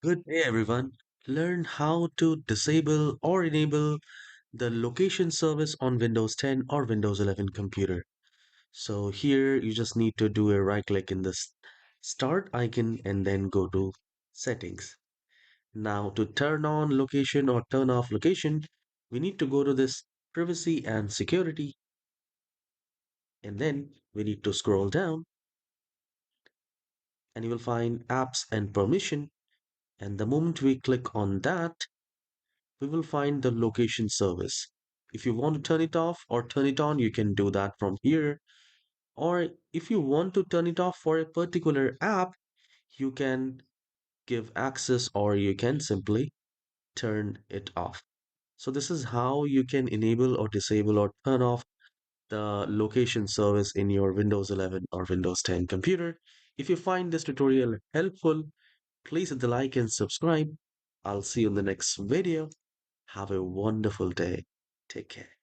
Good day, everyone. Learn how to disable or enable the location service on Windows 10 or Windows 11 computer. So here you just need to do a right click in the start icon and then go to settings. Now to turn on location or turn off location, we need to go to this privacy and security, and then we need to scroll down and you will find apps and permission. And the moment we click on that, we will find the location service. If you want to turn it off or turn it on, you can do that from here. Or if you want to turn it off for a particular app, you can give access or you can simply turn it off. So this is how you can enable or disable or turn off the location service in your Windows 11 or Windows 10 computer. If you find this tutorial helpful, please hit the like and subscribe. I'll see you in the next video. Have a wonderful day. Take care.